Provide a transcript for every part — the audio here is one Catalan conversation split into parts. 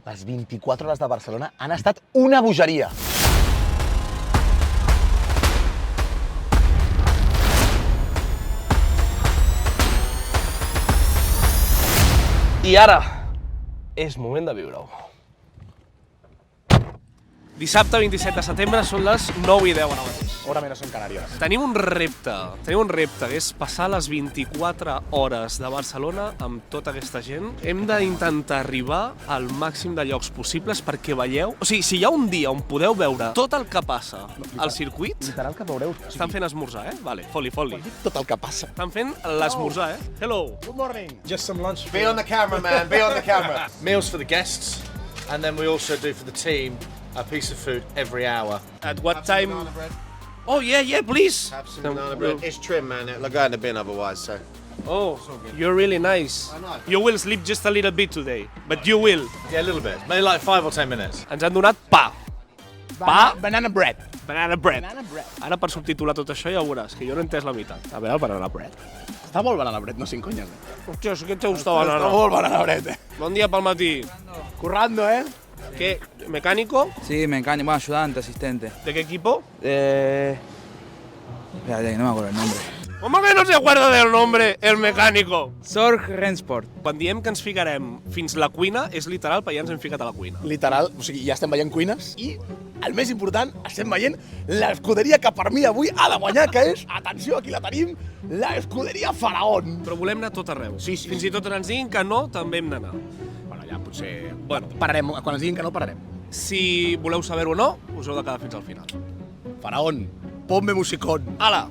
Les 24 hores de Barcelona han estat una bogeria. I ara és moment de viure-ho. Dissabte 27 de setembre són les 9:10 ara mateix. Hora menos en Canàries. Tenim un repte, que és passar les 24 hores de Barcelona amb tota aquesta gent. Hem d'intentar arribar al màxim de llocs possibles perquè veieu... O sigui, si hi ha un dia on podeu veure tot el que passa al circuit... Literal que veureu. Estan fent esmorzar, eh? Vale, foli. Tot el que passa. Estan fent l'esmorzar, eh? Hello. Good morning. Just some lunch. Be on the camera, man. Be on the camera. Meals for the guests, and then we also do for the team a piece of food every hour. At what time... Oh, yeah, please. Have some banana bread. It's trim, man. It'll go in the bin otherwise, so. Oh, you're really nice. You will sleep just a little bit today, but you will. Yeah, a little bit. Maybe like 5 or 10 minutes. Ens han donat pa. Banana bread. Banana bread. Banana bread. Ara per subtitular tot això ja ho veuràs, que jo no he entès la meitat. A veure, banana bread. Està molt banana bread, no sin coñas. Hòstia, sí que te gusta Està banana. molt banana bread. Bon dia pel matí. Currando, ¿Qué? ¿Mecánico? Sí, mecánico, bueno, ayudante, asistente. ¿De qué equipo? Espérate, no me acuerdo el nombre. ¿Cómo que no se acuerda del nombre, el mecánico? Sorg Rensport. Quan diem que ens ficarem fins la cuina, és literal, perquè ja ens hem ficat a la cuina. Literal, o sigui, ja estem veient cuines i, el més important, estem veient l'escuderia que per mi avui ha de guanyar, que és, atenció, aquí la tenim, l'escuderia Faraón. Però volem anar a tot arreu. Sí. Fins i tot on ens diguin que no, també hem d'anar. Bueno, ja potser... Bueno, Pararem, quan ens diguin que no, pararem. si voleu saber-ho o no, us heu de quedar fins al final. Faraón, ponme musicón. Ala!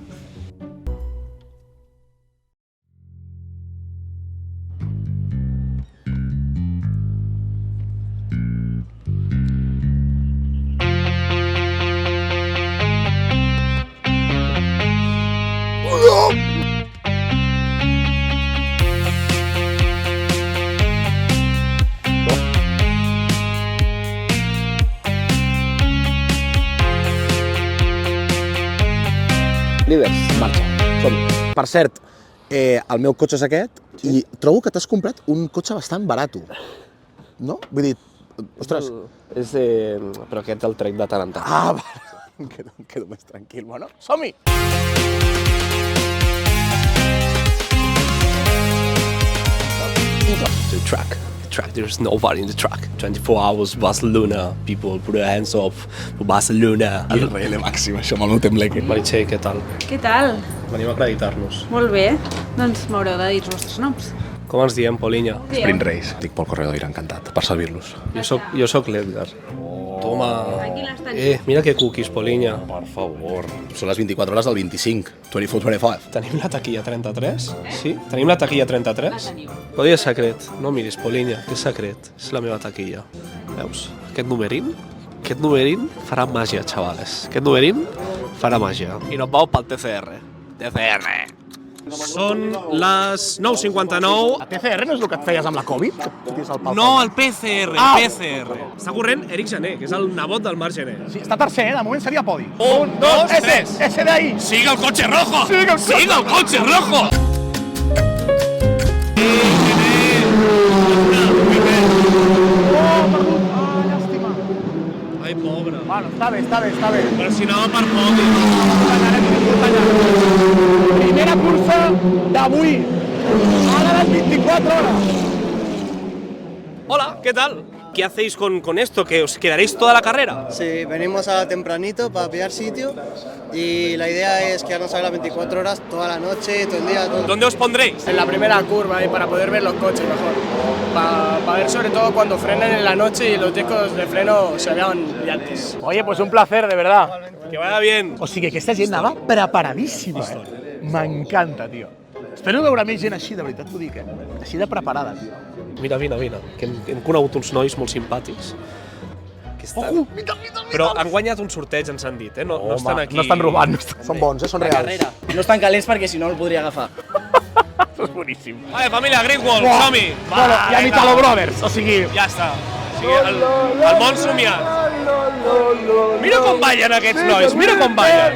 Líders, marxa. Som. Per cert, el meu cotxe és aquest i trobo que t'has comprat un cotxe bastant barat. No? Vull dir, ostres... Però aquest el trec de tant en tant. Ah, vale. Em quedo més tranquil. Bueno, som-hi! The track. There's nobody in the track. 24 hours Barcelona. People put their hands up for Barcelona. El RL màxim, això amb el meu tembleque. Meritxell, què tal? Què tal? Venim a acreditar-nos. Molt bé. Doncs m'haureu de dir els vostres noms. Com ens diem, Paulinha? Sprint Race. Dic Pol Corredor, encantat, per servir-los. Jo soc l'Edgar. Toma. Aquí les tenim. Mira que cookies, Paulinha. Per favor. Són les 24 hores del 25. 24-25. Tenim la taquilla 33? Sí? Tenim la taquilla 33? Però és secret. No miris, Paulinha, que és secret. És la meva taquilla. Veus? Aquest numerín farà màgia, xavales. Aquest numerín farà màgia. I no pau pel TCR. TCR. Són les 9:59. A TCR no és el que et feies amb la Covid? No, el PCR, PCR. Està corrent Eric Jané, que és el nebot del Marc Jané. Sí, està tercer, de moment seria podi. 1, 2, 3. Ese de ahí. ¡Sigue el coche rojo! ¡Sigue el coche rojo! Ai, pobre. Bueno, està bé. Però si anava per podi. Primera cursa d'avui. Ara les 24 hores. Hola, ¿qué tal? ¿Qué hacéis con esto? ¿Que os quedaréis toda la carrera? Sí, venimos a tempranito para pillar sitio y la idea es quedarnos ahí las 24 horas, toda la noche, todo el día. Todo. ¿Dónde os pondréis? En la primera curva para poder ver los coches mejor. Para ver sobre todo cuando frenen en la noche y los discos de freno se vean brillantes. Oye, pues un placer, de verdad. Que vaya bien. O sigui que aquesta gent anava preparadíssima. M'encanta, tio. Espero veure més gent així, de veritat t'ho dic, Així de preparada, tio. Mira, que hem conegut uns nois molt simpàtics. Que estan... Mira. Però han guanyat un sorteig, ens han dit, No estan aquí... No estan robant, són bons, són reals. No estan calents perquè si no el podria agafar. Això és boníssim. Vale, família, Greenwald, som-hi! Bueno, i a Italo Brothers, o sigui... Ja està. O sigui, el món somiat. Mira com ballen aquests nois, mira com ballen.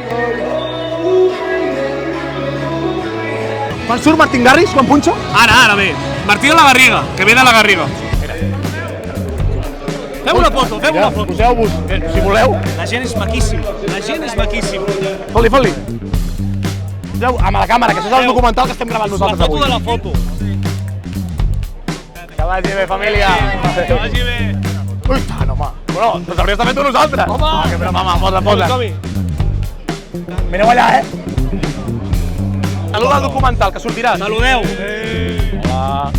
Quan surt Martín Garrix, quan punxo? Ara ve. Martí de la Garriga, que ve de la Garriga. Fem una foto, fem una foto. Poseu-vos, si voleu. La gent és maquíssim, la gent és maquíssim. Fot-li, fot-li. Poseu amb la càmera, que això és el documental que estem gravant La nosaltres foto avui. de la foto. Que vagi bé, família. Que vagi bé. Ui, tant, home. Bueno, doncs hauries de fer tu nosaltres. Home. Que broma, home, posa. Som-hi. Mireu allà, Saluda al documental, que sortiràs. Saludeu. Hola.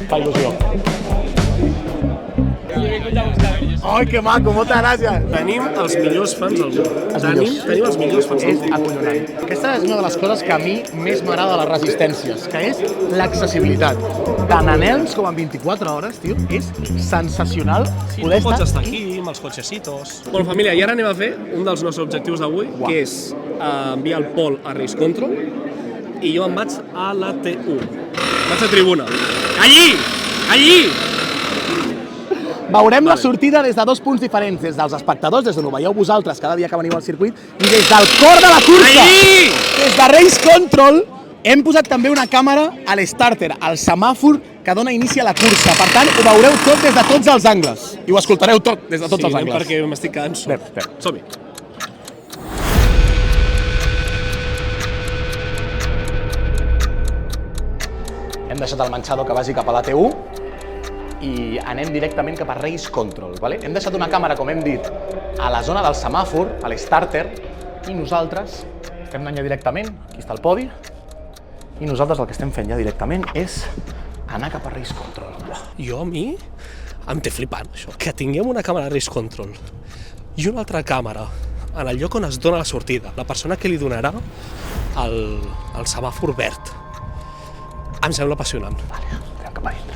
Fa il·lusió. Ai, que maco, moltes gràcies. Tenim els millors fans del món. Tenim els millors fans del És món. acollonant. Aquesta és una de les coses que a mi més m'agrada de les resistències, que és l'accessibilitat. Tant en nens com en 24 hores, tio, és sensacional poder Pots estar estar aquí amb els cotxecitos. Bueno, família, i ara anem a fer un dels nostres objectius d'avui, que és enviar el Pol a Race Control i jo em vaig a la T1. Vaig a tribuna. Allí! Allí! Veurem la sortida des de dos punts diferents, des dels espectadors, des d'on ho veieu vosaltres cada dia que veniu al circuit, i des del cor de la cursa, Allí! des de Race Control, hem posat també una càmera a l'Starter, al semàfor que dona inici a la cursa. Per tant, ho veureu tot des de tots els angles. I ho escoltareu tot des de tots els angles. perquè m'estic quedant sol. Anem. Som-hi. Hem deixat el manxador que vagi cap a la T1 i anem directament cap a Race Control. Vale? Hem deixat una càmera, com hem dit, a la zona del semàfor, a l'Starter, i nosaltres estem anant ja directament, aquí està el podi, i nosaltres el que estem fent ja directament és anar cap a Race Control. Jo, a mi, em té flipant, això. Que tinguem una càmera de Race Control i una altra càmera en el lloc on es dona la sortida, la persona que li donarà el semàfor verd. Em sembla apassionant. Vale, anem cap a dintre.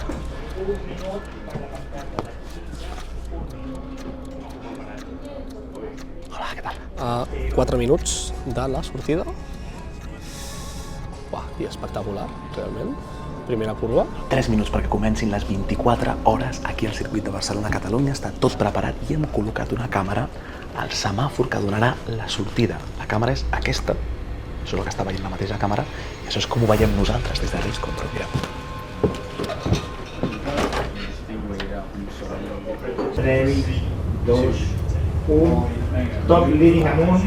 Hola, què tal? A 4 minuts de la sortida. Uah, i espectacular, realment. Primera curva. 3 minuts perquè comencin les 24 hores aquí al circuit de Barcelona-Catalunya. Està tot preparat i hem col·locat una càmera al semàfor que donarà la sortida. La càmera és aquesta. Això és el que està veient la mateixa càmera i això és com ho veiem nosaltres des de Race Control. Mireu. 3, 2, 1, tot línia amunt.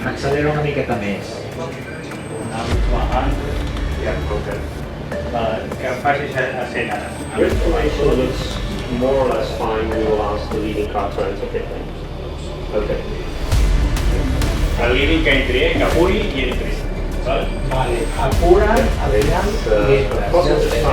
Accelera una miqueta més. Que facis a ara. Your information looks more or less fine. We will ask the leading car to enter pit lane. Okay. El límit que entri, que apuri i entri. Vale, apura, aviam i entres.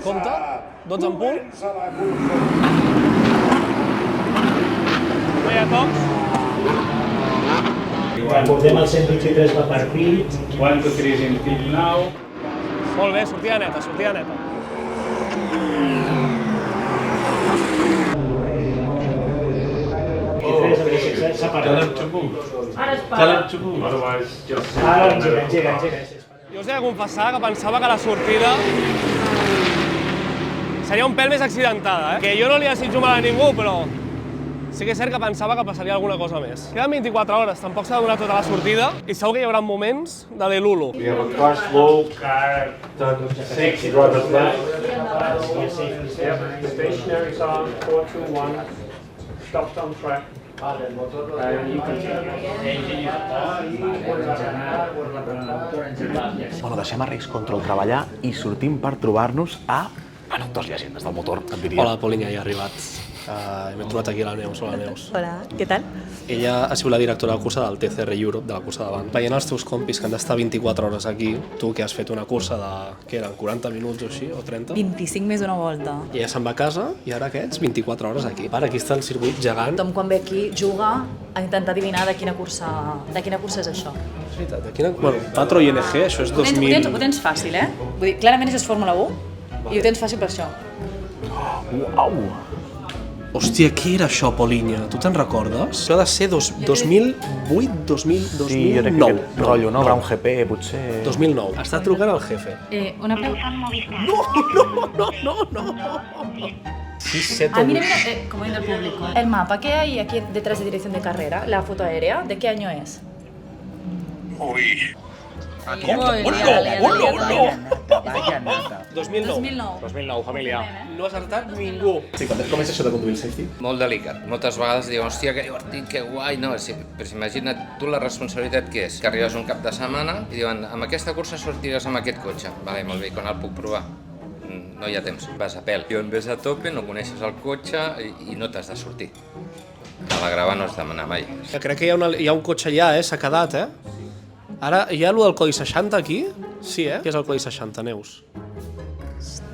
Compte, 12 en punt. No hi ha tocs. Portem el 123 va per pit. 1, 2, 3 in pit now. Molt bé, sortida neta, sortida neta. Tell him to move. Otherwise, just... Ara engega. Jo us he de confessar que pensava que la sortida seria un pèl més accidentada, Que jo no li desitjo mal a ningú, però sí que és cert que pensava que passaria alguna cosa més. Queden 24 hores, tampoc s'ha de donar tota la sortida i segur que hi haurà moments de delulu. We have a car slow, car turn 6, driver's left. Yep, stationary is on, 4, 2, 1. Stopped on track. And you continue. Bueno, deixem a Race Control treballar i sortim per trobar-nos a... Bueno, dos llegendes del motor, et diria. Hola, Polinya, ja he arribat. M'he trobat aquí la Neus. Hola, Neus. Hola, què tal? Ella ha sigut la directora de la cursa del TCR Europe, de la cursa davant. Veient els teus compis que han d'estar 24 hores aquí, tu que has fet una cursa de, què eren, 40 minuts o així, o 30? 25 més una volta. I ella se'n va a casa i ara aquests 24 hores aquí. Aquí està el circuit gegant. Tothom quan ve aquí juga a intentar adivinar de quina cursa és això. És veritat, de quina... Bueno, Patro ING, això és 2000... Ho tens fàcil, Vull dir, clarament això és Fórmula 1 i ho tens fàcil per això. Uau! Hòstia, què era això, Polinya? Tu te'n recordes? Això ha de ser 2008, 2009. Sí, jo crec que aquest rotllo, no? Brown GP, potser... 2009. Està trucant al jefe. Una pregunta. No. 6, 7 o 8. Mira, como viene el público. El mapa que hay aquí detrás de dirección de carrera, la foto aérea, ¿de qué año es? Uy. 2009, família. No ha acertat ningú. Sí, quan et comença això de conduir el safety? Molt delicat. Moltes vegades diuen, hòstia, que divertit, que guai. No, però imagina't tu la responsabilitat que és, que arribes un cap de setmana i diuen, amb aquesta cursa sortiràs amb aquest cotxe. Vale, molt bé, quan el puc provar? No hi ha temps, vas a pèl. I on ves a tope, no coneixes el cotxe i no t'has de sortir. A la grava no has de demanar mai. Crec que hi ha un cotxe allà, s'ha quedat, Ara, hi ha allò del codi 60 aquí? Sí, Què és el codi 60, Neus?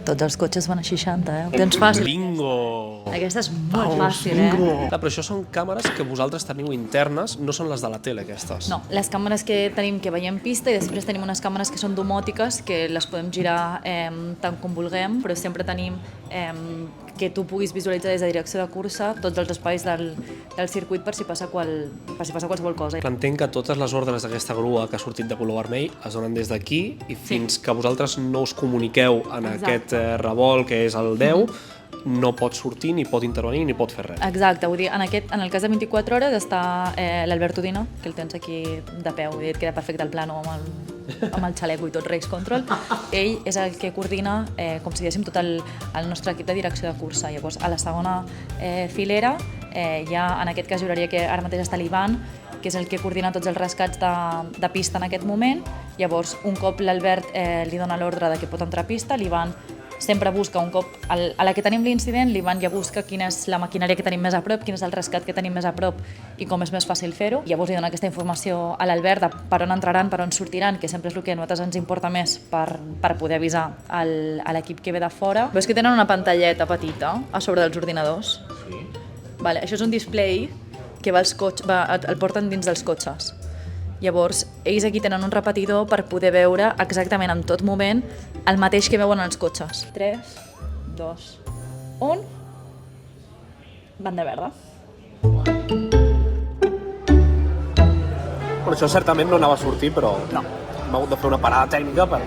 Tots els cotxes van a 60, Ho tens fàcil. Bingo! Aquesta és molt fàcil, Clar, però això són càmeres que vosaltres teniu internes, no són les de la tele, aquestes. No, les càmeres que tenim que veiem pista i després tenim unes càmeres que són domòtiques que les podem girar tant com vulguem, però sempre tenim que tu puguis visualitzar des de direcció de cursa tots els espais del circuit per si passa qualsevol cosa. Entenc que totes les ordres d'aquesta grua que ha sortit de color vermell es donen des d'aquí i fins que vosaltres no us comuniqueu en aquest revolt que és el 10, no pot sortir, ni pot intervenir, ni pot fer res. Exacte, vull dir, en el cas de 24 hores està l'Albert Udina, que el tens aquí de peu, i et queda perfecte el plano amb el xaleco i tot Race Control. Ell és el que coordina, com si diguéssim, tot el nostre equip de direcció de cursa. Llavors, a la segona filera, ja en aquest cas juraria que ara mateix està l'Ivan, que és el que coordina tots els rescats de pista en aquest moment. Llavors, un cop l'Albert li dona l'ordre de que pot entrar a pista, l'Ivan sempre busca un cop, a la que tenim l'incident, l'Ivan ja busca quina és la maquinària que tenim més a prop, quin és el rescat que tenim més a prop i com és més fàcil fer-ho. Llavors li dona aquesta informació a l'Albert de per on entraran, per on sortiran, que sempre és el que a nosaltres ens importa més per poder avisar a l'equip que ve de fora. Veus que tenen una pantalleta petita a sobre dels ordinadors? Sí. Vale, això és un display que el porten dins dels cotxes. Llavors, ells aquí tenen un repetidor per poder veure exactament en tot moment el mateix que veuen els cotxes. 3, 2, 1... Banda verda. Bueno, això certament no anava a sortir, però no. Hem hagut de fer una parada tècnica per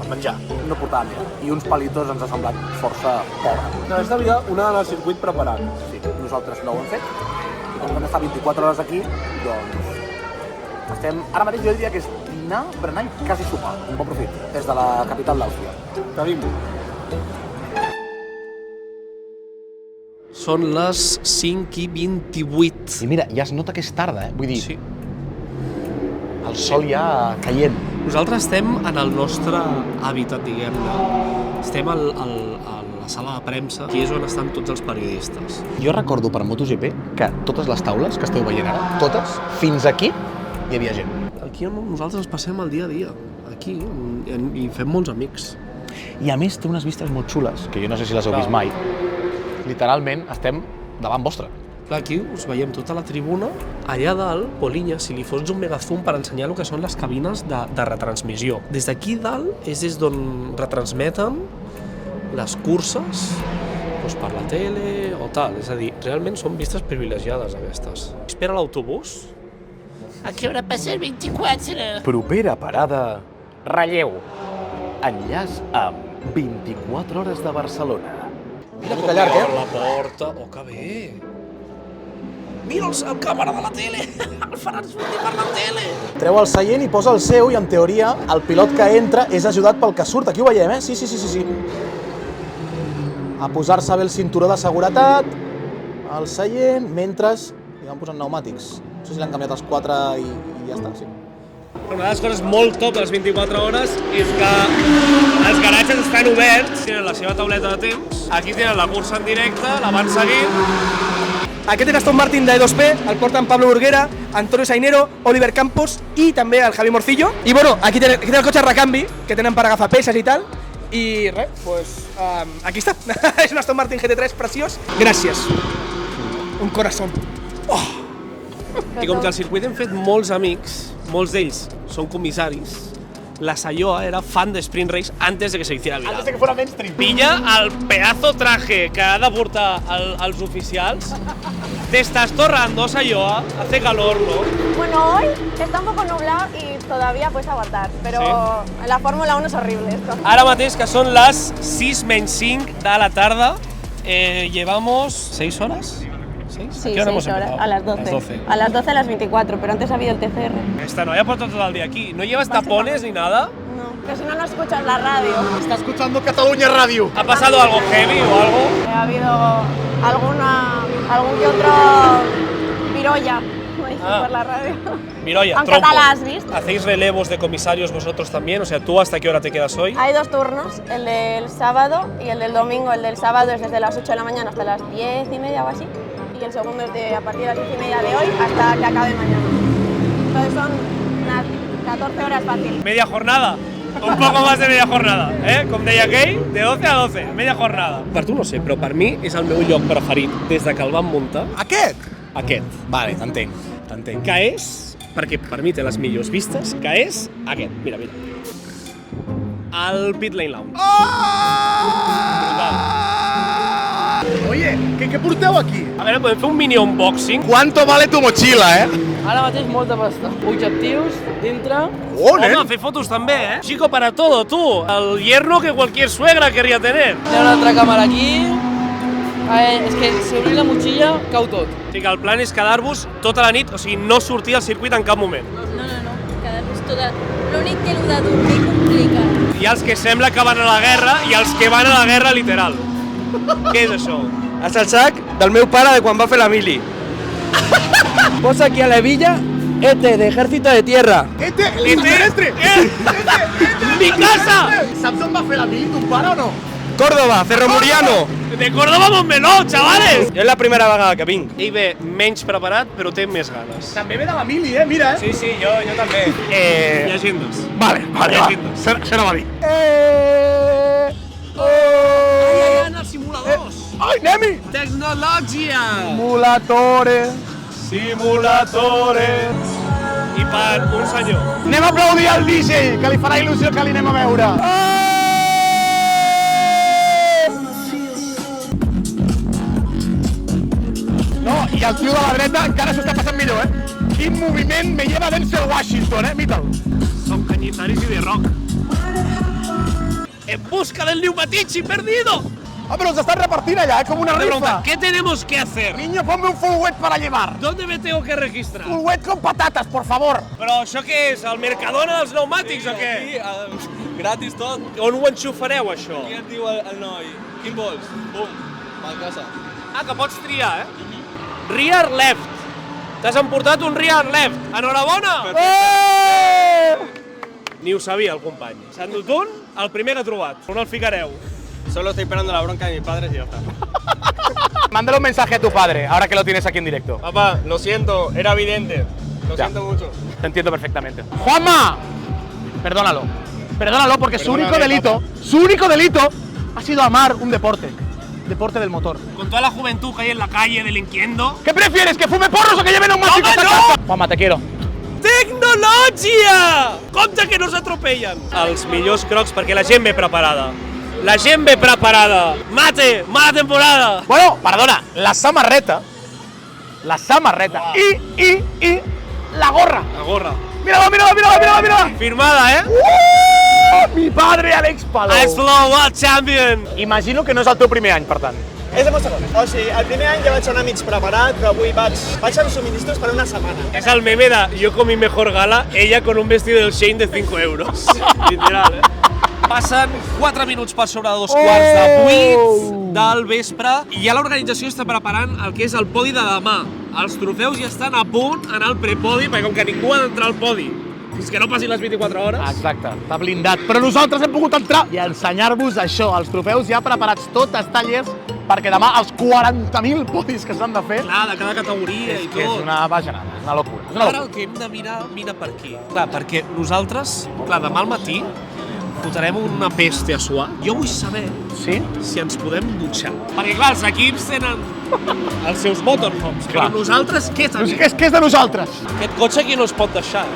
menjar. No portàvem ja. I uns palitos ens ha semblat força pobre. No, és de vida una en el circuit preparat. Sí, nosaltres no ho hem fet. I com hem estat 24 hores aquí, doncs... Ara mateix jo diria que és dinar, berenar i quasi sopar, un bon profit, des de la capital d'Àustria. Tenim. Són les 5:28. I mira, ja es nota que és tarda, Vull dir, sí. El sol ja caient. Nosaltres estem en el nostre hàbitat, diguem-ne. Estem a la sala de premsa, que és on estan tots els periodistes. Jo recordo per MotoGP que totes les taules que esteu veient ara, totes, fins aquí, hi havia gent. Aquí nosaltres passem el dia a dia, aquí, i fem molts amics. I a més té unes vistes molt xules, que jo no sé si les heu vist mai. Literalment estem davant vostre. Clar, aquí us veiem tota la tribuna. Allà dalt, Polinya, si li fots un megazoom per ensenyar el que són les cabines de retransmissió. Des d'aquí dalt és des d'on retransmeten les curses per la tele o tal. És a dir, realment són vistes privilegiades aquestes. Espera l'autobús. A què hora passa el 24? Propera parada, Relleu. Enllaç amb 24 hores de Barcelona. Mira com llarg, la porta. Oh, que bé! Mira el càmera de la tele! El faran sortir per la tele! Treu el seient i posa el seu i, en teoria, el pilot que entra és ajudat pel que surt. Aquí ho veiem, Sí. A posar-se bé el cinturó de seguretat, el seient, mentre li van posant pneumàtics. No sé si l'han canviat els 4 i ja està, sí. Una de les coses molt top de les 24 hores és que els garatges estan oberts, tenen la seva tauleta de temps, aquí tenen la cursa en directe, la van seguint. Aquest és Aston Martin de E2P, el porten Pablo Burguera, Antonio Sainero, Oliver Campos i també el Javi Morcillo. I bueno, aquí tenen el cotxe de recanvi, que tenen per agafar peces i tal. I res, pues aquí està. És un Aston Martin GT3 preciós. Gràcies. Un corazón. Oh. I com que al circuit hem fet molts amics, molts d'ells són comissaris, la Sayoa era fan de Sprint Race antes de que se hiciera viral. Antes de que fuera mainstream. Pilla el pedazo traje que ha de portar els oficials. Te estás torrando, Sayoa, hace calor, ¿no? Bueno, hoy está un poco nublado y todavía puedes aguantar, pero en la Fórmula 1 es horrible esto. Ara mateix, que són les 6 menys 5 de la tarda, llevamos 6 horas? Sí, 6 horas, a las 12. A las 12 a las 24, pero antes ha habido el TCR. Esta novia por todo el día aquí. ¿No llevas tapones ni nada? No, que si no, no escuchas la radio. Está escuchando Cataluña Radio. ¿Ha pasado algo heavy o algo? Ha habido algún que otro pirolla, como dicen por la radio. Miroya, Aunque trompo. tal has visto. ¿Hacéis relevos de comisarios vosotros también? O sea, ¿tú hasta qué hora te quedas hoy? Hay 2 turnos, el del sábado y el del domingo. El del sábado es desde las 8 de la mañana hasta las 10:30 o así. Y el segundo es a partir de las 10:30 de hoy hasta que acabe mañana. Entonces son unas 14 horas fácil. Media jornada. Un poco más de media jornada, com deia aquell, de 12 a 12, media jornada. Per tu no sé, però per mi és el meu lloc preferit des de que el van muntar. Aquest? Aquest. Vale, t'entenc. Que és, perquè per mi té les millors vistes, que és aquest, mira. El Pit Lane Lounge. Oye, ¿qué porteu aquí? A veure, podem fer un mini unboxing? ¿Cuánto vale tu mochila, Ara mateix molta pasta. Objectius, dintre... Home, fer fotos també, Chico para todo, tú. El yerno que cualquier suegra querría tener. Hi ha una altra càmera aquí. És que si obrim la motxilla, cau tot. O sigui que el plan és quedar-vos tota la nit, o sigui, no sortir al circuit en cap moment. No, quedar-vos tota... L'únic que l'ho de dormir complica. Hi ha els que sembla que van a la guerra i els que van a la guerra literal. Què és això? És el sac del meu pare de quan va fer la mili. Posa aquí a la villa, de ejército de tierra. ¡Extraterrestre! ¡Mi casa! Saps on va fer la mili, ton pare o no? Córdoba, Cerro Muriano. De Córdoba Montmeló, chavales! Jo és la primera vegada que vinc. Ell ve menys preparat, però té més ganes. També ve de la mili, mira, Sí, jo també. Llegint-nos. Vale, va. Això no va dir. Ai, en els simuladors! Ai, anem-hi! Tecnologia! Simulatores. I per un senyor. Anem a aplaudir al DJ, que li farà il·lusió que li anem a veure. No, i el tio de la dreta encara s'ho està passant millor, Quin moviment me lleva Denzel Washington, mira'l. Som cañizaris y de rock. En busca del Neumatici perdido. Ah, pero se están repartiendo allá, como una rifa. ¿Qué tenemos que hacer? Niño, ponme un full wet para llevar. ¿Dónde me tengo que registrar? Full wet con patatas, por favor. Però això què és? El Mercadona dels pneumàtics o què? Gratis tot. On ho enxufareu, això? Aquí et diu el noi. Quin vols? Bum, a casa. Ah, que pots triar, Rear left. T'has emportat un rear left. Enhorabona! Ni ho sabia el company. S'ha endut un, el primer que ha trobat. On el ficareu? Solo estoy esperando la bronca de mis padres y ya está. Mándale un mensaje a tu padre, ahora que lo tienes aquí en directo. Papá, lo siento, era evidente. Lo siento mucho. Te entiendo perfectamente. ¡Juanma! Perdónalo. Perdónalo porque su único delito ha sido amar un deporte. Deporte del motor. Con toda la juventud que hay en la calle delinquiendo. ¿Qué prefieres, que fume porros o que lleve neumáticos a casa? Juanma, te quiero. Tecnologia! Compte que no s'atropellen. Els millors crocs perquè la gent ve preparada. La gent ve preparada. Mate, mala temporada. Bueno, perdona, la samarreta y la gorra. La gorra. Mírala. Firmada, Mi padre, Alex Palou. Slow World Champion. Imagino que no és el teu primer any, per tant. És el meu segon. O sigui, el primer any ja vaig anar mig preparat, però avui vaig amb subministros per una setmana. És el meme de yo con mi mejor gala, ella con un vestido del Shein de 5 euros. Literal, Passen 4 minuts per sobre de 2:15 del vespre i ja l'organització està preparant el que és el podi de demà. Els trofeus ja estan a punt en el prepodi, perquè com que ningú ha d'entrar al podi fins que no passin les 24 hores. Exacte, està blindat. Però nosaltres hem pogut entrar i ensenyar-vos això, els trofeus ja preparats, tot està llest, perquè demà els 40.000 podis que s'han de fer... Clar, de cada categoria i tot. És una bajanada, és una locura. Ara el que hem de mirar, mira per aquí. Clar, perquè nosaltres, demà al matí, fotrem una peste a suar. Jo vull saber si ens podem dutxar. Perquè, clar, els equips tenen els seus motorhomes, però nosaltres què tenim? Què és de nosaltres? Aquest cotxe aquí no es pot deixar.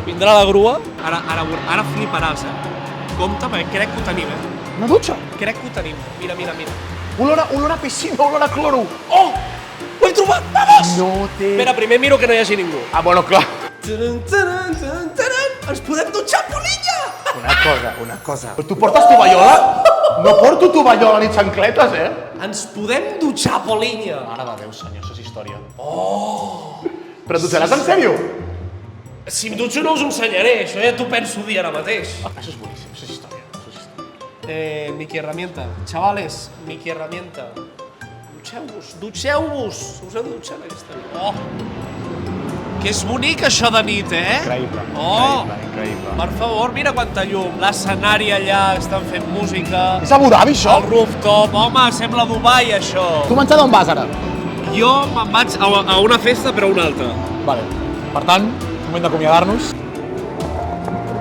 Vindrà la grua, ara fliparàs, Compte, perquè crec que ho tenim, Una dutxa? Crec que ho tenim. Mira. Olor a piscina, olor a cloro. Oh! Ho hem trobat, vamos! No té... Espera, primer miro que no hi hagi ningú. Ah, bueno, clar. Ens podem dutxar, Polilla! Una cosa. Però tu portes tovallola? No porto tovallola ni xancletes, Ens podem dutxar, Polinya! Mare de Déu, senyor, això és història. Oh! Però tu seràs en sèrio? Si em dutxo no us ho ensenyaré, això ja t'ho penso dir ara mateix. Això és boníssim, això és història. Miki Herramienta. Chavales, Miki Herramienta. Dutxeu-vos! Us heu de dutxar en aquesta nit. Oh! Que és bonic això de nit, Increïble, increïble. Per favor, mira quanta llum. L'escenari allà, estan fent música. És Abu Dhabi, això? El rooftop. Home, sembla Dubai, això. Tu menjar d'on vas, ara? Jo me'n vaig a una festa, però a una altra. Vale. Per tant, moment d'acomiadar-nos.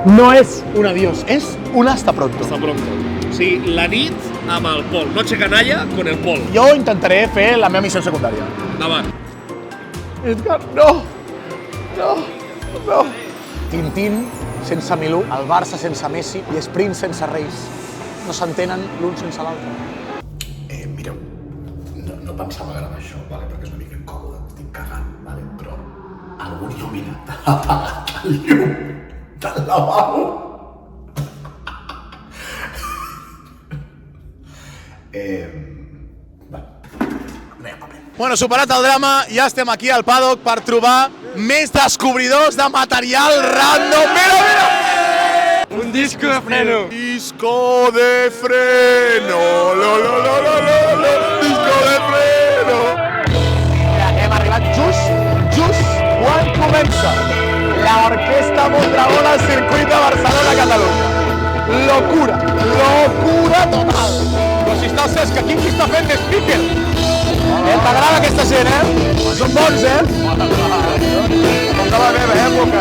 No és un adiós, és un hasta pronto. Hasta pronto. O sigui, la nit amb el Pol. Noche canalla con el Pol. Jo intentaré fer la meva missió secundària. Endavant. Edgar, no! Tintín sense Milú, el Barça sense Messi i Sprint sense Reis. No s'entenen l'un sense l'altre. Mireu, no pensava gravar això, perquè és una mica incòmode, estic cagant, però algú il·lumina el llum del lavabo. Bueno, superat el drama, ja estem aquí al paddock per trobar més descobridors de material random. Mira! Un disco de freno. Disco de freno. Disco de freno. Mira, hem arribat just quan comença l'Orquestra Mondragón al circuit de Barcelona-Catalunya. Locura total. Però si està el Cesc aquí, qui està fent speaker? T'agrada aquesta gent, Són bons, Com de la meva època,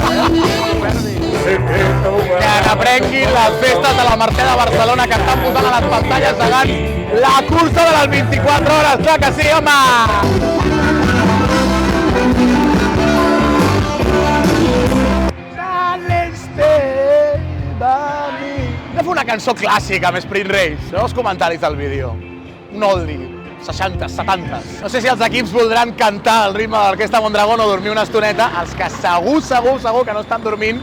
Que n'aprenguin les festes de la Mercè de Barcelona que estan posant a les pantalles gegants la cursa de les 24 hores. Clar que sí, home! Hem de fer una cançó clàssica amb Sprint Race. Veu els comentaris del vídeo. Un oldie. 60, 70. No sé si els equips voldran cantar al ritme de l'Orquestra Mondragón o dormir una estoneta. Els que segur que no estan dormint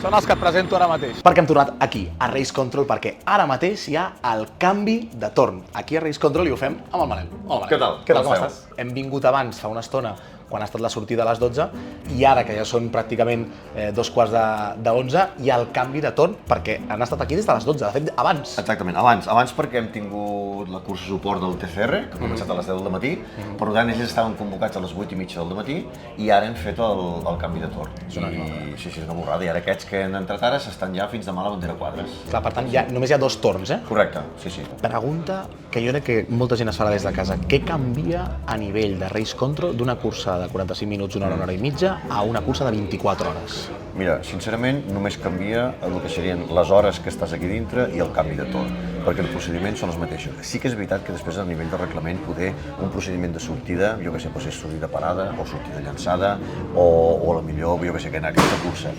són els que et presento ara mateix. Perquè hem tornat aquí, a Race Control, perquè ara mateix hi ha el canvi de torn. Aquí a Race Control i ho fem amb el Manel. Hola, Manel. Què tal? Com estàs? Hem vingut abans, fa una estona, quan ha estat la sortida a les 12, i ara, que ja són pràcticament 11:15, hi ha el canvi de torn, perquè han estat aquí des de les 12, de fet, abans. Exactament, abans perquè hem tingut la cursa suport del TCR, que ha començat a les 10 del matí, per tant, ells estaven convocats a les 8:30 del matí, i ara hem fet el canvi de torn. Sí, és una borrada, i ara aquests que han entrat ara s'estan ja fins demà a la bandera quadres. Clar, per tant, només hi ha 2 torns, Correcte, sí. Pregunta que jo crec que molta gent es farà des de casa. Què canvia a nivell de Race Control d'una cursa de 45 minuts, una hora i mitja, a una cursa de 24 hores? Mira, sincerament, només canvia el que serien les hores que estàs aquí dintre i el canvi de torn, perquè els procediments són els mateixos. Sí que és veritat que després a nivell de reglament poder un procediment de sortida, jo que sé, pot ser sortida parada o sortida llançada o a la millor, jo que sé, que en aquesta cursa,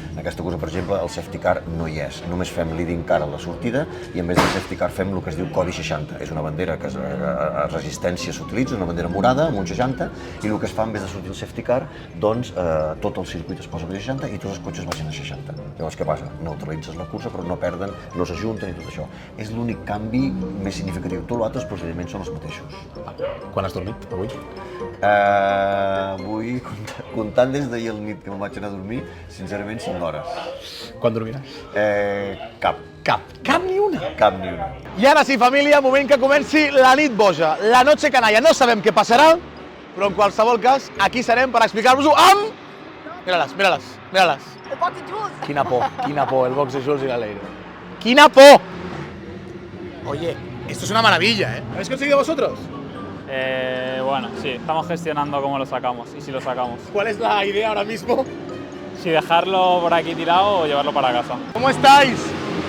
per exemple, el safety car no hi és. Només fem leading car a la sortida i en vez del safety car fem el que es diu codi 60. És una bandera que a resistència s'utilitza, una bandera morada amb un 60, i el que es fa en vez de sortir el safety car, doncs tot el circuit es posa a 60 i tots els cotxes vagin a 60. Llavors què passa? Neutralitzes la cursa però no perden, no s'ajunten i tot això. És l'únic canvi més significatiu. Tots els altres procediments són els mateixos. Quan has dormit avui? Avui, comptant des d'ahir al nit que me'n vaig anar a dormir, sincerament 5 hores. Quan dormiràs? Cap. Cap ni una? Cap ni una. I ara sí, família, moment que comenci la nit boja, la noche canalla. No sabem què passarà, però en qualsevol cas, aquí serem per explicar-vos-ho amb Mira-les, mira-les, mira-les. Quina por, el box de Jules y Galeiro. ¡Quina por! Oye, esto es una maravilla, ¿eh? ¿Lo habéis conseguido vosotros? Bueno, sí, estamos gestionando cómo lo sacamos y si lo sacamos. ¿Cuál es la idea ahora mismo? Si dejarlo por aquí tirado o llevarlo para casa. ¿Cómo estáis?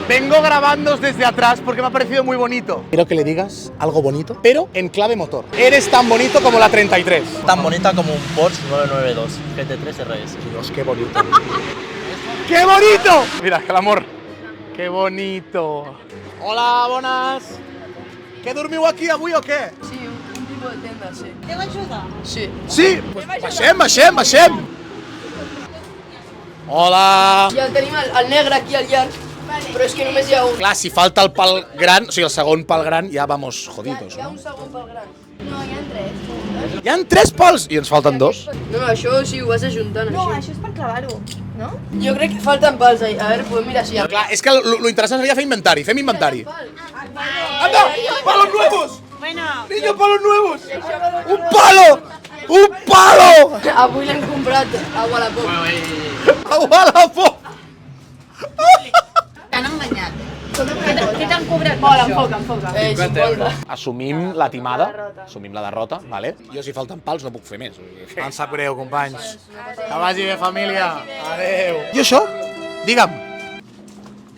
Vengo grabándoos desde atrás porque me ha parecido muy bonito. Quiero que le digas algo bonito, pero en clave motor. Eres tan bonito como la 33. Tan bonita como un Porsche 992 GT3 RS. Dios, qué bonito. ¡Qué bonito! Mira, el amor. ¡Qué bonito! Hola, bones. Què dormiu aquí avui o què? Sí, un tipus de tenda, sí. Teu ajuda? Sí. Sí? Pues baixem. Hola. I el tenim el negre aquí al llarg, però és que només hi ha un. Clar, si falta el pal gran, o sigui, el segon pal gran, ja vamos jodidos, Hi ha no? un segon pel gran. No, hi ha 3. Hi ha 3 pals i ens falten 2. No, això sí, ho vas ajuntant, No, així. això és per clavar-ho, no? Jo crec que falten pals ahí. A veure, pues mira si hi ha. Clar, és que lo interessant seria fer inventari, fem inventari. ¡Anda! ¡Palos nuevos! Bueno. ¡Niño, palos nuevos! ¡Un palo! ¡Un palo! Avui l'hem comprat, agua a la poc. Agua a la poc! T'han enganyat. Què t'han cobrat? Vola, enfoca. 50. Assumim la timada, assumim la derrota, vale? Jo si falten pals no puc fer més. Em sap greu, companys. Que vagi bé, família. Adeu. I això? Digue'm.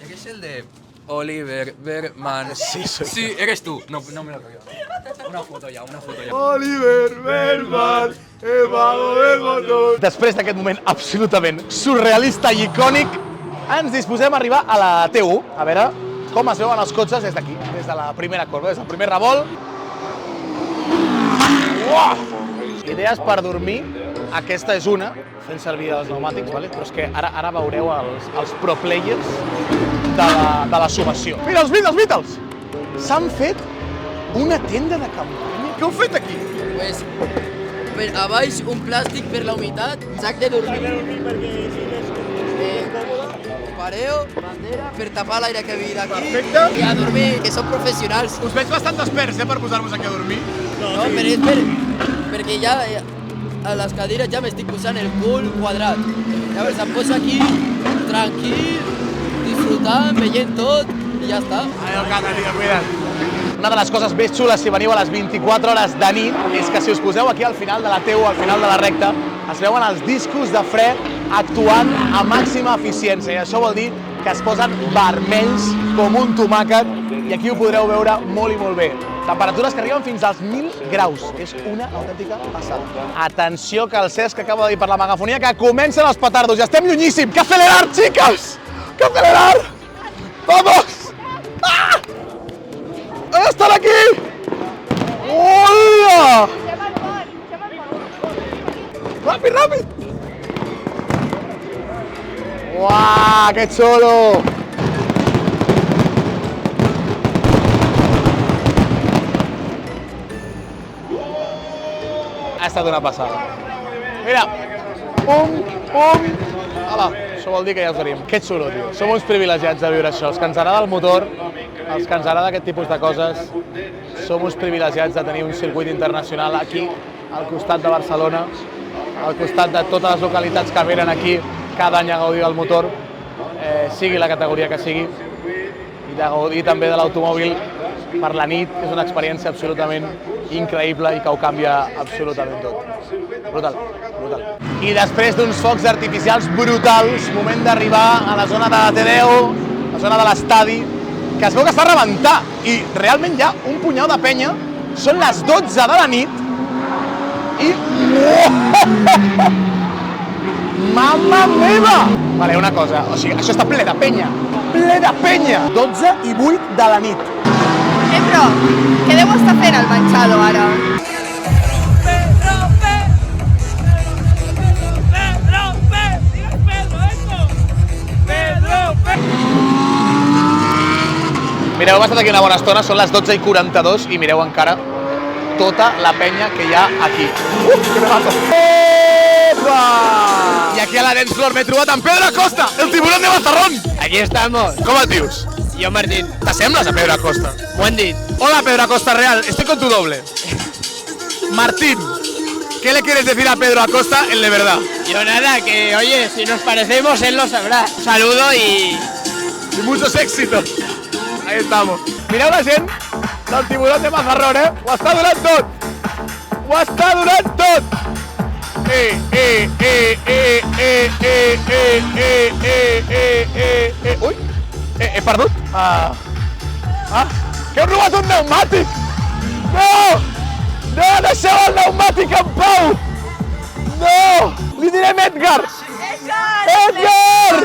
¿Eres el de Oliver Berman? Sí, soy Sí, eres tú. No me lo creo. Una foto ya. Oliver Berman, el mago del motor. Després d'aquest moment absolutament surrealista i icònic, ens disposem a arribar a la T1. A veure com es veuen els cotxes des d'aquí, des de la primera corba, des del primer revolt. Uah! Idees per dormir, aquesta és una, fent servir els pneumàtics, vale? Però és que ara veureu els pro players de la sumació. Mira, els Beatles! S'han fet una tenda de campanya. Què heu fet aquí? Pues, a baix un plàstic per la humitat, sac de dormir. Pareo, bandera, per tapar l'aire que ve d'aquí. Perfecte. I a dormir, que són professionals. Us veig bastant desperts, per posar-vos aquí a dormir. No, però és perquè ja a les cadires ja m'estic posant el cul quadrat. Llavors em poso aquí, tranquil, disfrutant, veient tot i ja està. Adéu, Cata, tio, cuida't. Una de les coses més xules si veniu a les 24 hores de nit és que si us poseu aquí al final de la T1, al final de la recta, es veuen els discos de fre actuant a màxima eficiència i això vol dir que es posen vermells com un tomàquet i aquí ho podreu veure molt i molt bé. Temperatures que arriben fins als 1.000 graus. És una autèntica passada. Atenció que el Cesc acaba de dir per la megafonia que comencen els petardos. Ja estem llunyíssim. Que acelerar, chicas! Que acelerar! Vamos! ¡Ah! ¡Están aquí! ¡Hola! ¡Ràpid, ràpid! ¡Uah, que xulo! Ha estat una passada. Mira! Pum, pum! Hola, això vol dir que ja us venim. Que xulo, tio. Som uns privilegiats de viure això. Els que ens agrada el motor, els que ens agrada aquest tipus de coses, som uns privilegiats de tenir un circuit internacional aquí, al costat de Barcelona, al costat de totes les localitats que venen aquí cada any a gaudir del motor, sigui la categoria que sigui, i de gaudir també de l'automòbil per la nit, que és una experiència absolutament increïble i que ho canvia absolutament tot. Brutal, brutal. I després d'uns focs artificials brutals, moment d'arribar a la zona de la T10, la zona de l'estadi, que es veu que està a rebentar i realment hi ha un punyau de penya, són les 12 de la nit i... Mamma meva! Vale, una cosa, o sigui, això està ple de penya, 12 i 8 de la nit. Però, què deu estar fent el Manchado ara? Mireu, hem estat aquí una bona estona, són les 12:42 i mireu encara tota la penya que hi ha aquí. Que me mato! Opa! I aquí a la Dance Floor m'he trobat amb Pedro Acosta, el tiburón de Mazarrón. Aquí estamos. Com et dius? Jo, Martín. T'assembles a Pedro Acosta? M'ho han dit. Hola, Pedro Acosta Real, estoy con tu doble. Martín, ¿Qué le quieres decir a Pedro Acosta en de verdad? Yo nada, que oye, si nos parecemos, él lo sabrá. Un saludo y muchos éxitos. Ahí estamos. Mireu la gent del tiburón de Mazarrón, Ho està donant tot. Ho està donant tot. Ui, he perdut. Que heu robat un pneumàtic. No! No, deixeu el pneumàtic en pau. No! Li direm Edgar. Edgar!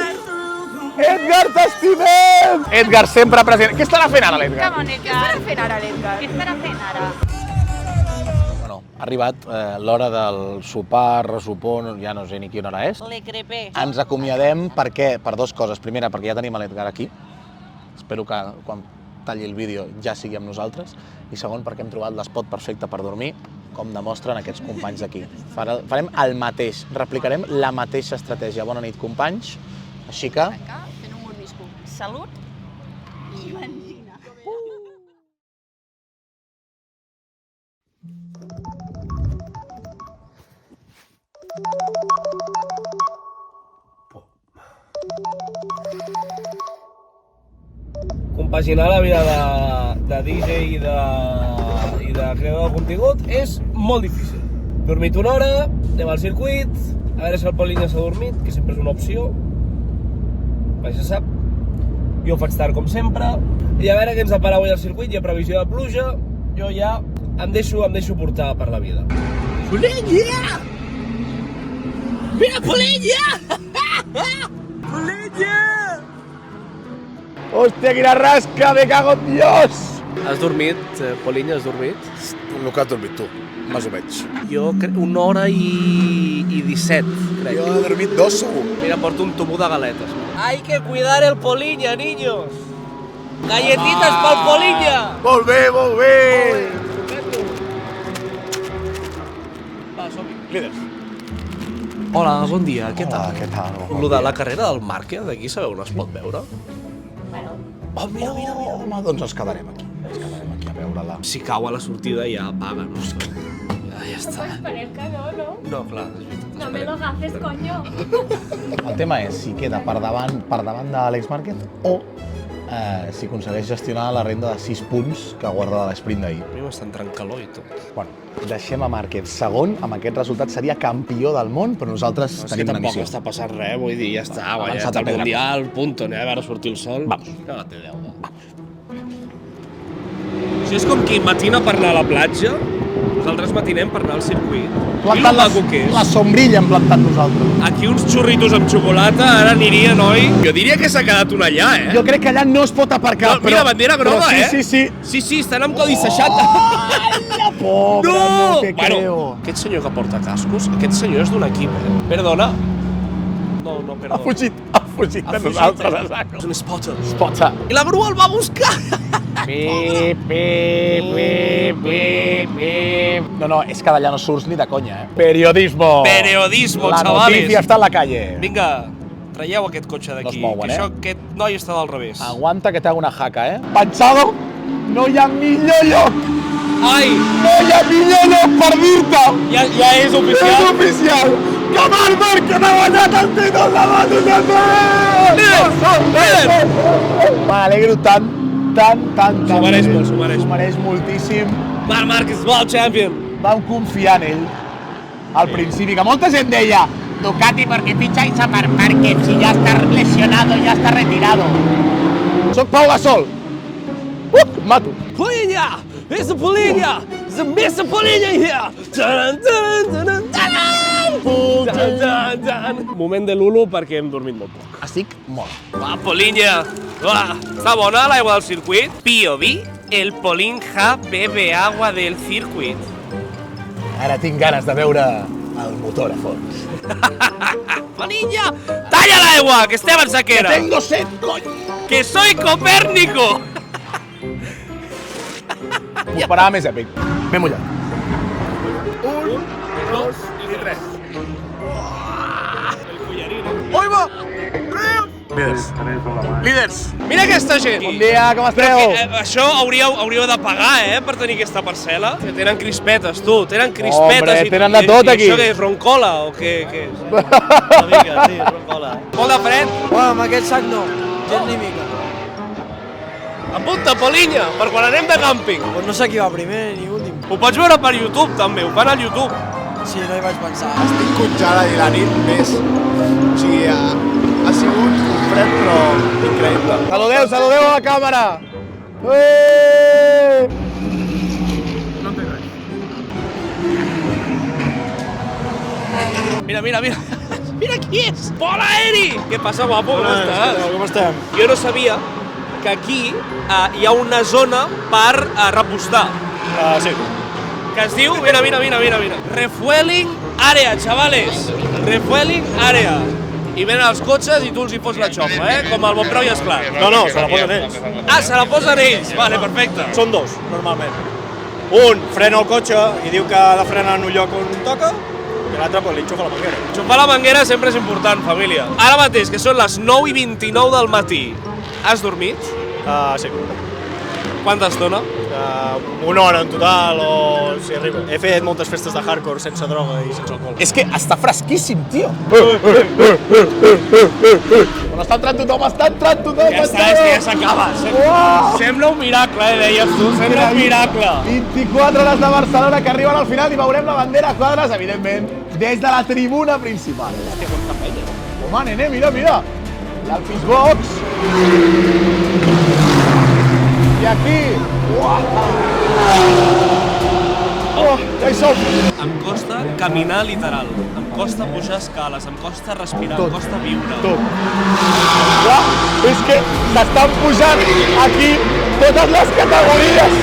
Edgar, t'estimem! Edgar, sempre present. Què estarà fent ara l'Edgar? Què estarà fent ara l'Edgar? Què estarà fent ara? Bueno, ha arribat l'hora del sopar, ressopar, ja no sé ni quina hora és. Le crepé. Ens acomiadem per dues coses. Primera, perquè ja tenim l'Edgar aquí. Espero que quan talli el vídeo ja sigui amb nosaltres. I segon, perquè hem trobat l'espot perfecte per dormir, com demostren aquests companys d'aquí. Farem el mateix, replicarem la mateixa estratègia. Bona nit, companys. Així que... Fent un mordisco. Salut i benzina. Compaginar la vida de DJ i de creador de contingut és molt difícil. Dormit una hora, anem al circuit, a veure si el Polinya s'ha dormit, que sempre és una opció. Mai se sap. Jo ho faig tard com sempre. I a veure què ens depara avui al circuit, hi ha previsió de pluja. Jo ja em deixo portar per la vida. Polinya! Mira, Polinya! Polinya! Hòstia, quina rasca, me cago en Dios! Has dormit, Polinya, has dormit? El que has dormit tu, més o menys. Jo una hora i 17, crec. Jo he dormit 2 segur. Mira, porto un tubo de galetes. Hay que cuidar el Polinya, niños. Galletitas pel Polinya. Molt bé, molt bé. Va, som-hi. Líders. Hola, bon dia, què tal? Què tal? Lo de la carrera del Márquez, d'aquí sabeu on es pot veure? Oh, mira. Home, doncs ens quedarem aquí. A veure-la. Si cau a la sortida ja apaga, no? Ja està. Parezca no. No, clar, és veritat. No me lo haces, coño. El tema és si queda per davant de l'Àlex Márquez o si aconsegueix gestionar la renda de 6 punts que guarda de l'esprint d'ahir. A mi m'està entrant calor i tot. Bueno, deixem a Márquez segon, amb aquest resultat seria campió del món, però nosaltres tenim una missió. No està passant res, vull dir, ja està, Avançat guanyat a el pedra. Mundial, punto, anem a veure sortir el sol. Vamos. Caga't de Déu. Això és com qui matina per anar a la platja, nosaltres matinem per anar al circuit. Plantant la sombrilla hem plantat nosaltres. Aquí uns xurritos amb xocolata, ara aniria, noi. Jo diria que s'ha quedat una allà, eh? Jo crec que allà no es pot aparcar, no, mira, bandera groga, sí, eh? Sí, estan amb codi 60. Pobre, no te creo. Bueno, aquest senyor que porta cascos, aquest senyor és d'un equip, eh? Perdona. No, perdona. Ha fugit de nosaltres, a saco. És un spotter. I la grua el va buscar. Pip. No, és que d'allà no surts ni de conya, eh? Periodismo, chavales. La noticia está en la calle. Vinga, traieu aquest cotxe d'aquí, No es mouen, que aquest noi està del revés. Aguanta que te hago una jaca, eh? Pensado, no hi ha millor lloc. Ai! No hi ha millor lloc per dir-te. Ja és oficial. És oficial. Que Marc Márquez ha guanyat el títol de moto també! Líder! M'alegro tant. S'ho mereix molt, s'ho mereix. S'ho mereix moltíssim. Marc Márquez, world champion. Vam confiar en ell al principi, que molta gent deia Ducati, ¿por qué ficháis a Marc Márquez si ya está lesionado, ya está retirado? Soc Pau Gasol. Mato. Polinya! It's the Polinya! It's the Mr. Polinya here! Moment de Lulu perquè hem dormit molt poc. Estic molt. Va, Polinya! Va, està bona l'aigua del circuit? POV, el Polinja bebe agua del circuit. Ara tinc ganes de veure el motor a fons. Polinya! Talla l'aigua, que estem en sequera! Que tengo sed, coño! Que soy Copérnico! M'ho esperava més èpic. Ben mullat. 1, 2 i 3. Oi, va! Líders! Mira aquesta gent! Bon dia, com esteu? Això hauríeu de pagar, per tenir aquesta parcel·la. Que tenen crispetes, tu, tenen crispetes. Hombre, tenen de tot aquí. I això què és, roncola o què és? Una mica, sí, roncola. Molt de fred? Amb aquest sac no, gens ni mica. Apunta, Polinya, per quan anem de càmping. Pues no sé qui va primer ni últim. Ho pots veure per YouTube, també, ho fan al YouTube. Sí, no hi vaig pensar. Estic congelada i la nit més. O sigui, ha sigut un fred però increïble. Saludeu a la càmera! No té res. Mira. Mira qui és! Pol Aeri! Què passa, guapo? Com estàs? Com estem? Jo no sabia que aquí hi ha una zona per repostar. Sí. Que es diu, mira, Refueling Area, chavales. Refueling Area. I venen els cotxes i tu els hi fots la xofa, com el Bonpreu i Esclar. No, se la posen ells. Ah, se la posen ells. Vale, perfecte. Són dos, normalment. Un frena el cotxe i diu que ha de frenar en un lloc on toca, i l'altre li enxufa la manguera. Enxufar la manguera sempre és important, família. Ara mateix, que són les 9:29 del matí, has dormit? Sí. Quanta estona? Una hora en total o si arriba. He fet moltes festes de hardcore sense droga i sense alcohol. És que està fresquíssim, tio. On està entrant tothom, Ja està, és que ja s'acaba. Sembla un miracle, deies tu, sembla un miracle. 24 hores de Barcelona que arriben al final i veurem la bandera a quadres, evidentment, des de la tribuna principal. Home, nene, mira. L'Alfis Box. I aquí... Ja hi som! Em costa caminar literal, em costa pujar escales, em costa respirar, em costa viure. Tot. És que s'estan pujant aquí totes les categories.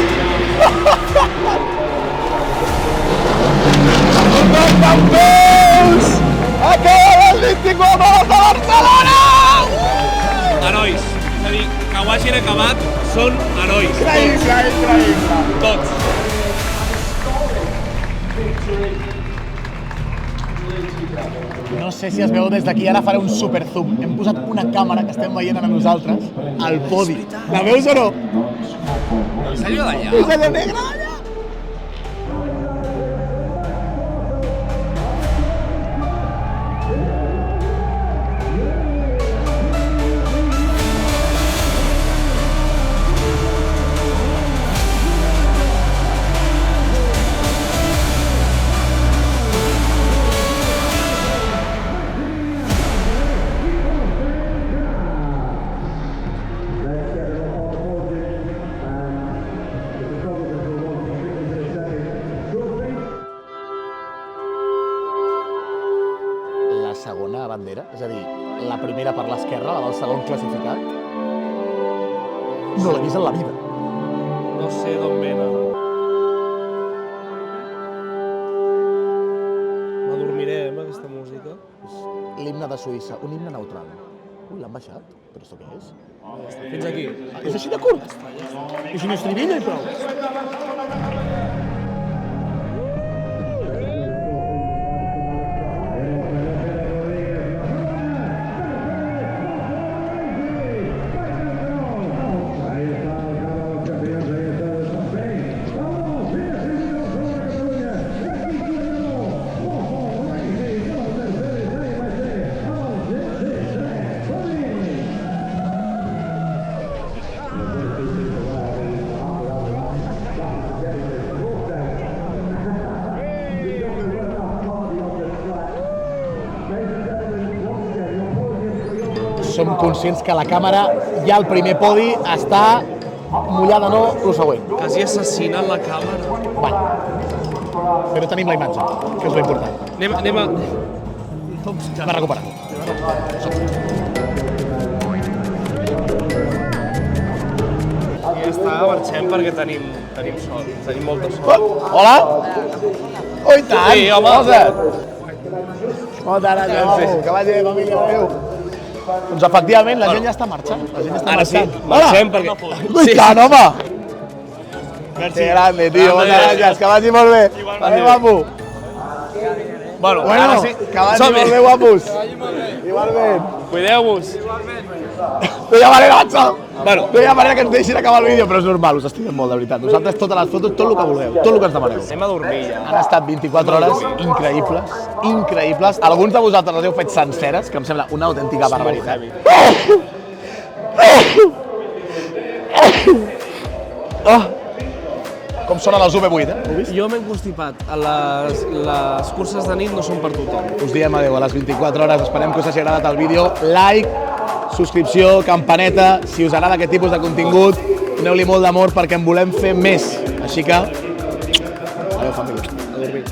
Campeons! Acaba el 24 de Barcelona! Herois, és a dir, que ho hagin acabat són herois. Increïble. Tots. No sé si es veu des d'aquí, ara faré un super zoom. Hem posat una càmera que estem veient a nosaltres al podi. La veus o no? És allò d'allà? És allò negre d'allà? Segona bandera, és a dir, la primera per l'esquerra, la del segon classificat, no l'he vist en la vida. No sé d'on venen. M'adormiré amb aquesta música. L'himne de Suïssa, un himne neutral. Ui, l'han baixat? Però això què és? Fins aquí. És així de curt? És una estribilla i prou. Som conscients que la càmera, ja el primer podi, està mullada, no, el següent. Quasi assassinen la càmera. Vale. Però tenim la imatge, que és l'important. Anem a... Va recuperar. Ja està, marxem perquè tenim sol, tenim molta sol. Hola! Oh, i tant! Sí, home! Moltes gràcies, que vagi bé, família, adéu. Doncs efectivament, la gent ja està marxant. La gent ja està marxant. Sí, marxem perquè... I tant, home! Que grande, tio, moltes gràcies, que vagi molt bé. Adéu, guapo. Bueno, Bueno, que vagi molt bé, guapos. Igualment. Cuideu-vos. No hi ha manera, macho. Bueno, no hi ha manera que ens deixin acabar el vídeo, però és normal, us estimem molt, de veritat. Nosaltres, totes les fotos, tot el que vulgueu, tot el que ens demaneu. Anem a dormir ja. Han estat 24 hores increïbles, increïbles. Alguns de vosaltres les heu fet senceres, que em sembla una autèntica barbaritat. Com sonen els UB8, eh? Jo m'he constipat. Les curses de nit no són per tothom. Us diem adeu a les 24 hores, esperem que us hagi agradat el vídeo. Like, subscripció, campaneta, si us agrada aquest tipus de contingut, doneu-li molt d'amor perquè en volem fer més. Així que, adeu família. A dormir.